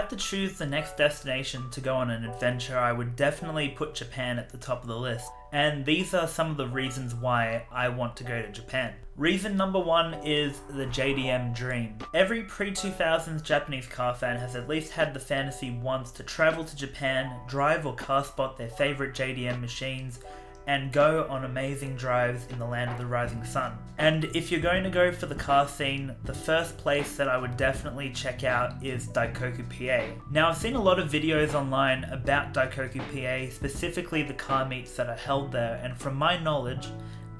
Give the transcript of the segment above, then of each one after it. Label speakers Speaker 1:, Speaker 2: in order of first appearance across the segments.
Speaker 1: had to choose the next destination to go on an adventure, I would definitely put Japan at the top of the list. And these are some of the reasons why I want to go to Japan. Reason number one is the JDM Dream. Every pre-2000s Japanese car fan has at least had the fantasy once to travel to Japan, drive or car spot their favorite JDM machines, and go on amazing drives in the land of the rising sun. And if you're going to go for the car scene, the first place that I would definitely check out is Daikoku, PA. Now, I've seen a lot of videos online about Daikoku, PA, specifically the car meets that are held there, and from my knowledge,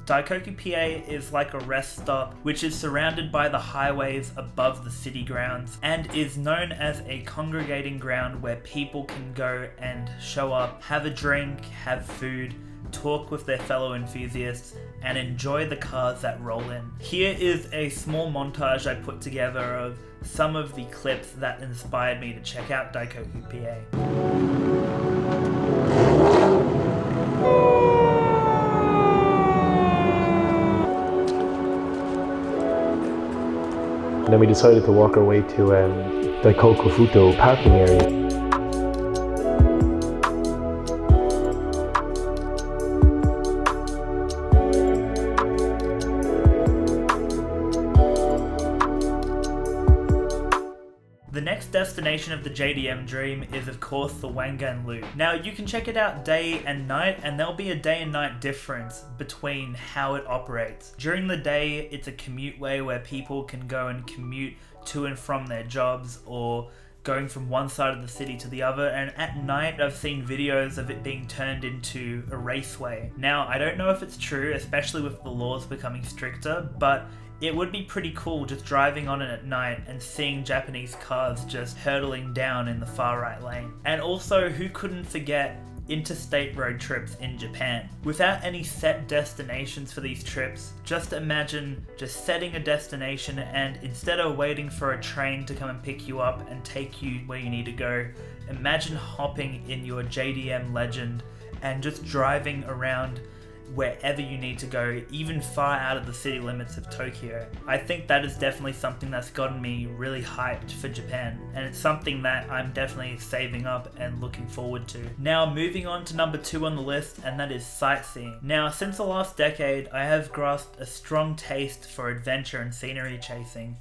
Speaker 1: Daikoku, PA is like a rest stop which is surrounded by the highways above the city grounds and is known as a congregating ground where people can go and show up, have a drink, have food, talk with their fellow enthusiasts, and enjoy the cars that roll in. Here is a small montage I put together of some of the clips that inspired me to check out Daikoku, PA.
Speaker 2: Then we decided to walk our way to Daikoku Futo parking area.
Speaker 1: The next destination of the JDM Dream is of course the Wengen Lou. Now you can check it out day and night, and there'll be a day and night difference between how it operates. During the day it's a commute way where people can go and commute to and from their jobs or going from one side of the city to the other, and at night I've seen videos of it being turned into a raceway. Now I don't know if it's true, especially with the laws becoming stricter, but it would be pretty cool just driving on it at night and seeing Japanese cars just hurtling down in the far right lane. And also, who couldn't forget interstate road trips in Japan? Without any set destinations for these trips, just imagine just setting a destination and instead of waiting for a train to come and pick you up and take you where you need to go, imagine hopping in your JDM Legend and just driving around wherever you need to go, even far out of the city limits of Tokyo. I think that is definitely something that's gotten me really hyped for Japan, and it's something that I'm definitely saving up and looking forward to. Now moving on to number 2 on the list, and that is sightseeing. Now since the last decade, I have grasped a strong taste for adventure and scenery chasing.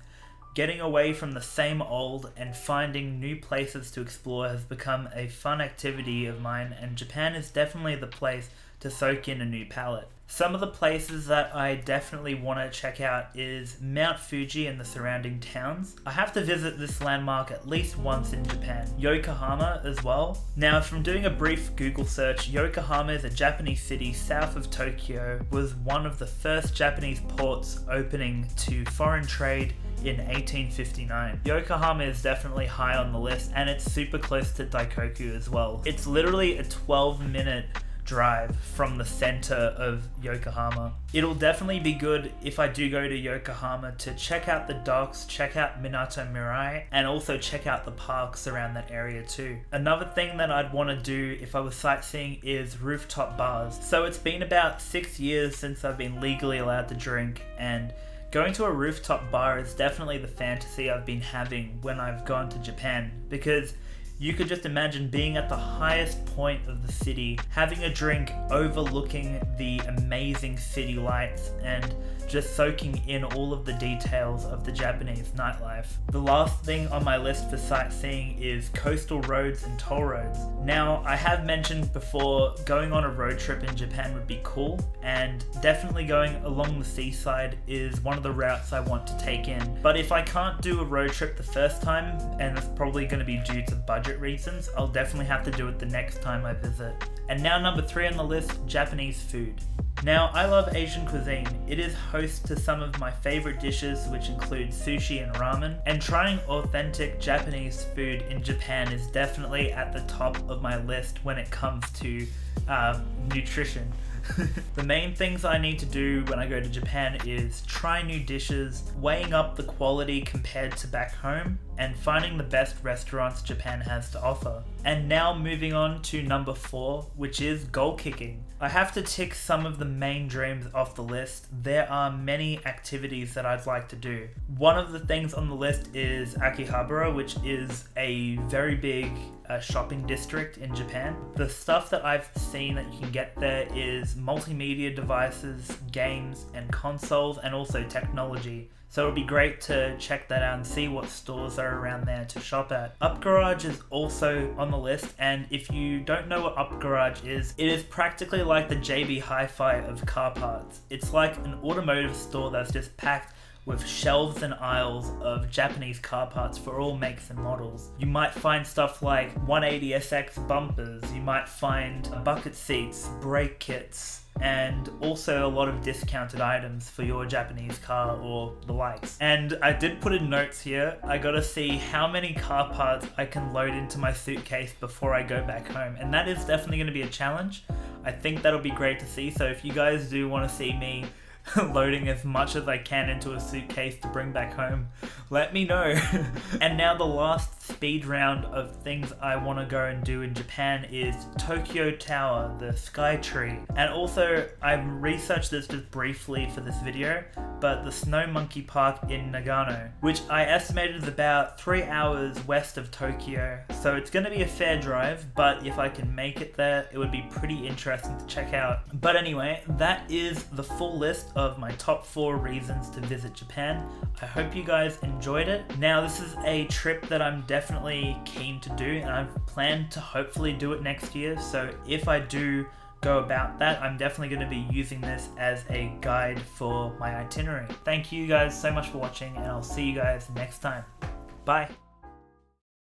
Speaker 1: Getting away from the same old and finding new places to explore has become a fun activity of mine, and Japan is definitely the place to soak in a new palette. Some of the places that I definitely want to check out is Mount Fuji and the surrounding towns. I have to visit this landmark at least once in Japan. Yokohama as well. Now from doing a brief Google search, Yokohama is a Japanese city south of Tokyo, was one of the first Japanese ports opening to foreign trade in 1859. Yokohama is definitely high on the list, and it's super close to Daikoku as well. It's literally a 12-minute drive from the center of Yokohama. It'll definitely be good if I do go to Yokohama to check out the docks, check out Minato Mirai, and also check out the parks around that area too. Another thing that I'd want to do if I was sightseeing is rooftop bars. So it's been about 6 years since I've been legally allowed to drink, and going to a rooftop bar is definitely the fantasy I've been having when I've gone to Japan, because you could just imagine being at the highest point of the city, having a drink overlooking the amazing city lights, and just soaking in all of the details of the Japanese nightlife. The last thing on my list for sightseeing is coastal roads and toll roads. Now, I have mentioned before, going on a road trip in Japan would be cool, and definitely going along the seaside is one of the routes I want to take in. But if I can't do a road trip the first time, and it's probably going to be due to budget reasons, I'll definitely have to do it the next time I visit. And now number 3 on the list, Japanese food. Now, I love Asian cuisine. It is host to some of my favorite dishes, which include sushi and ramen, and trying authentic Japanese food in Japan is definitely at the top of my list when it comes to nutrition. The main things I need to do when I go to Japan is try new dishes, weighing up the quality compared to back home, and finding the best restaurants Japan has to offer. And now moving on to number 4, which is goal kicking. I have to tick some of the main dreams off the list. There are many activities that I'd like to do. One of the things on the list is Akihabara, which is a very big shopping district in Japan. The stuff that I've seen that you can get there is multimedia devices, games and consoles, and also technology. So it'll be great to check that out and see what stores are around there to shop at. Up Garage is also on the list, and if you don't know what Up Garage is, it is practically like the JB Hi-Fi of car parts. It's like an automotive store that's just packed with shelves and aisles of Japanese car parts for all makes and models. You might find stuff like 180SX bumpers, you might find bucket seats, brake kits, and also a lot of discounted items for your Japanese car or the likes. And I did put in notes here. I gotta see how many car parts I can load into my suitcase before I go back home, and that is definitely gonna be a challenge. I think that'll be great to see, so if you guys do want to see me loading as much as I can into a suitcase to bring back home, let me know. And now the last speed round of things I want to go and do in Japan is Tokyo Tower, the Sky Tree. And also I researched this just briefly for this video, but the Snow Monkey Park in Nagano, which I estimated is about 3 hours west of Tokyo. So it's going to be a fair drive, but if I can make it there, it would be pretty interesting to check out. But anyway, that is the full list of my top 4 reasons to visit Japan. I hope you guys enjoyed it. Now this is a trip that I'm definitely keen to do, and I've planned to hopefully do it next year. So if I do go about that, I'm definitely going to be using this as a guide for my itinerary. Thank you guys so much for watching, and I'll see you guys next time. Bye.